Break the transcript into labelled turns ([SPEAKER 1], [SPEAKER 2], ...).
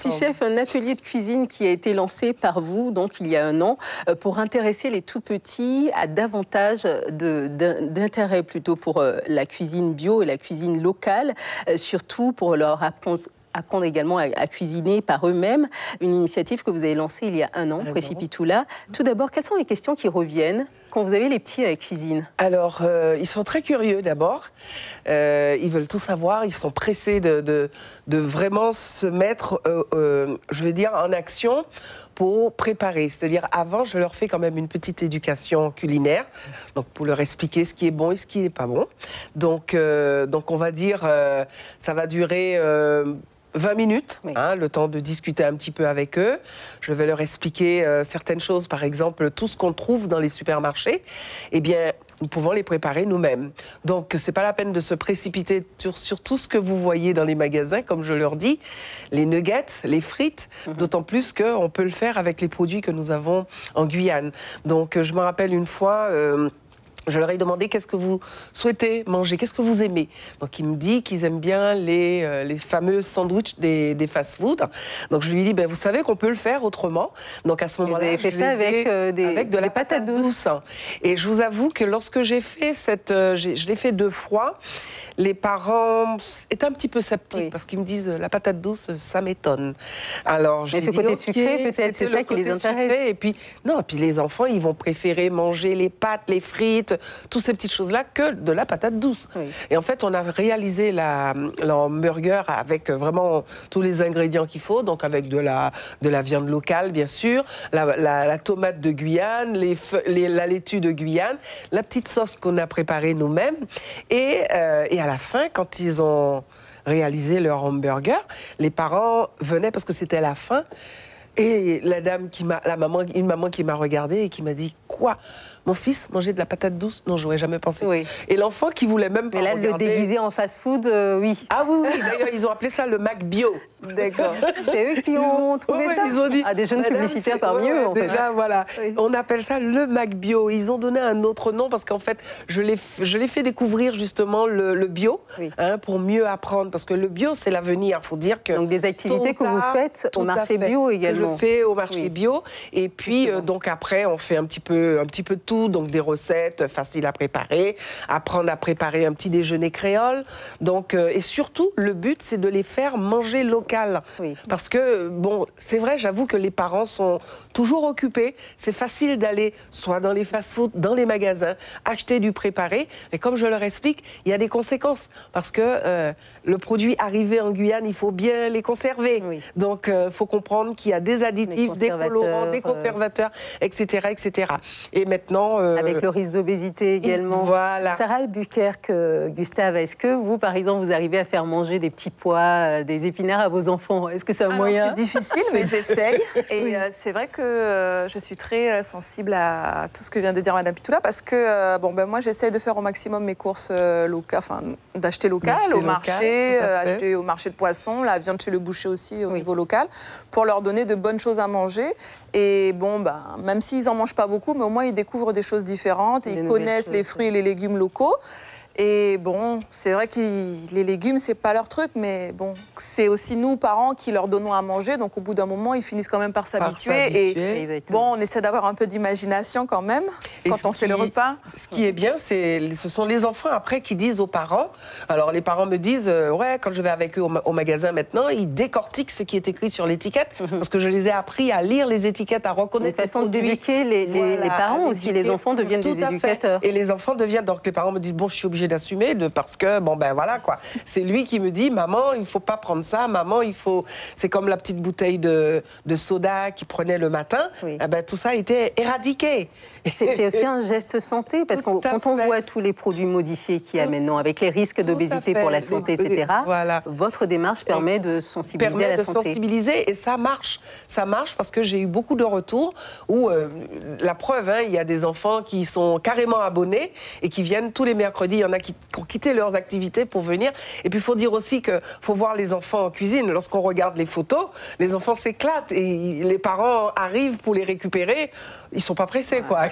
[SPEAKER 1] Petit Chef, un atelier de cuisine qui a été lancé par vous, donc il y a un an, pour intéresser les tout-petits à davantage d'intérêt plutôt pour la cuisine bio et la cuisine locale, surtout pour leur apprendre également à cuisiner par eux-mêmes. Une initiative que vous avez lancée il y a un an, Précipitoula. Tout d'abord, quelles sont les questions qui reviennent quand vous avez les petits à la cuisine?
[SPEAKER 2] Alors, ils sont très curieux d'abord. Ils veulent tout savoir. Ils sont pressés de vraiment se mettre, je veux dire, en action pour préparer. C'est-à-dire, avant, je leur fais quand même une petite éducation culinaire, donc pour leur expliquer ce qui est bon et ce qui n'est pas bon. Donc on va dire, ça va durer 20 minutes,
[SPEAKER 1] oui.
[SPEAKER 2] Le temps de discuter un petit peu avec eux. Je vais leur expliquer certaines choses, par exemple, tout ce qu'on trouve dans les supermarchés. Eh bien, nous pouvons les préparer nous-mêmes. Donc, c'est pas la peine de se précipiter sur tout ce que vous voyez dans les magasins, comme je leur dis, les nuggets, les frites, d'autant plus qu'on peut le faire avec les produits que nous avons en Guyane. Donc, je me rappelle une fois... je leur ai demandé qu'est-ce que vous souhaitez manger, qu'est-ce que vous aimez. Donc, ils me disent qu'ils aiment bien les fameux sandwichs des fast-food. Donc, je lui ai dit, vous savez qu'on peut le faire autrement. Donc, à ce moment-là,
[SPEAKER 1] vous avez fait ça avec
[SPEAKER 2] de la patate douce. Et je vous avoue que lorsque j'ai fait je l'ai fait 2 fois, les parents étaient un petit peu sceptiques parce qu'ils me disent, la patate douce, ça m'étonne. Alors,
[SPEAKER 1] mais ce côté sucré, peut-être, c'est ça qui les intéresse.
[SPEAKER 2] Et puis les enfants, ils vont préférer manger les pâtes, les frites, toutes ces petites choses-là que de la patate douce. Oui. Et en fait, on a réalisé l'hamburger avec vraiment tous les ingrédients qu'il faut, donc avec de la viande locale, bien sûr, la tomate de Guyane, la laitue de Guyane, la petite sauce qu'on a préparée nous-mêmes. Et à la fin, quand ils ont réalisé leur hamburger, les parents venaient parce que c'était la fin. Et une maman qui m'a regardée et qui m'a dit « Quoi ? Mon fils mangeait de la patate douce? Non, j'aurais jamais pensé. Oui. » Et l'enfant qui voulait même pas regarder...
[SPEAKER 1] Mais là, le déguiser en fast-food, oui.
[SPEAKER 2] Ah oui, d'ailleurs, ils ont appelé ça le Mac Bio.
[SPEAKER 1] D'accord. C'est eux qui ont trouvé ça?
[SPEAKER 2] Ils ont dit...
[SPEAKER 1] des jeunes publicitaires parmi eux, en fait.
[SPEAKER 2] Déjà, voilà. Oui. On appelle ça le Mac Bio. Ils ont donné un autre nom parce qu'en fait, je l'ai fait découvrir justement le bio, pour mieux apprendre. Parce que le bio, c'est l'avenir. Il faut dire que...
[SPEAKER 1] Donc, des activités que vous faites au marché bio également.
[SPEAKER 2] Je fais au marché bio. Et puis, donc après, on fait un petit peu de tout. Donc, des recettes faciles à préparer. Apprendre à préparer un petit déjeuner créole. Donc, et surtout, le but, c'est de les faire manger local. Oui. Parce que, c'est vrai, j'avoue que les parents sont toujours occupés. C'est facile d'aller soit dans les fast-food, dans les magasins, acheter du préparé. Mais comme je leur explique, il y a des conséquences. Parce que le produit arrivé en Guyane, il faut bien les conserver. Oui. Donc, il faut comprendre qu'il y a des additifs, des colorants, des conservateurs, etc., etc. Et maintenant...
[SPEAKER 1] avec le risque d'obésité également.
[SPEAKER 2] Voilà.
[SPEAKER 1] Sarah Albuquerque, Gustave, est-ce que vous, par exemple, vous arrivez à faire manger des petits pois, des épinards à vos enfants? Est-ce que c'est un moyen?
[SPEAKER 3] C'est difficile, mais j'essaye. Et c'est vrai que je suis très sensible à tout ce que vient de dire Madame Pitoula, parce que moi, j'essaye de faire au maximum mes courses locales, d'acheter local au marché, acheter au marché de poissons, la viande chez le boucher aussi au niveau local, pour leur donner de bonnes choses à manger. Et même s'ils n'en mangent pas beaucoup, mais au moins ils découvrent des choses différentes, ils connaissent les fruits et les légumes locaux. Et c'est vrai que les légumes, c'est pas leur truc, mais c'est aussi nous, parents, qui leur donnons à manger. Donc, au bout d'un moment, ils finissent quand même par s'habituer. Et on essaie d'avoir un peu d'imagination quand même, quand on fait le repas.
[SPEAKER 2] Ce qui est bien, ce sont les enfants, après, qui disent aux parents. Alors, les parents me disent, quand je vais avec eux au magasin maintenant, ils décortiquent ce qui est écrit sur l'étiquette, parce que je les ai appris à lire les étiquettes, à reconnaître
[SPEAKER 1] les façon d'éduquer les parents aussi. Les enfants deviennent des éducateurs.
[SPEAKER 2] Et les enfants deviennent... Donc, les parents me disent, je suis obligée d'assumer parce que voilà quoi. C'est lui qui me dit maman, il faut pas prendre ça, maman, il faut. C'est comme la petite bouteille de soda qu'il prenait le matin. Oui. Tout ça a été éradiqué.
[SPEAKER 1] C'est aussi un geste santé parce que quand on voit tous les produits modifiés qu'il y a maintenant avec les risques d'obésité pour la santé, etc. Votre démarche permet de sensibiliser à la santé.
[SPEAKER 2] Sensibiliser et ça marche parce que j'ai eu beaucoup de retours où la preuve, il y a des enfants qui sont carrément abonnés et qui viennent tous les mercredis. Il y en a qui ont quitté leurs activités pour venir. Et puis, il faut dire aussi qu'il faut voir les enfants en cuisine. Lorsqu'on regarde les photos, les enfants s'éclatent et les parents arrivent pour les récupérer. Ils ne sont pas pressés, quoi.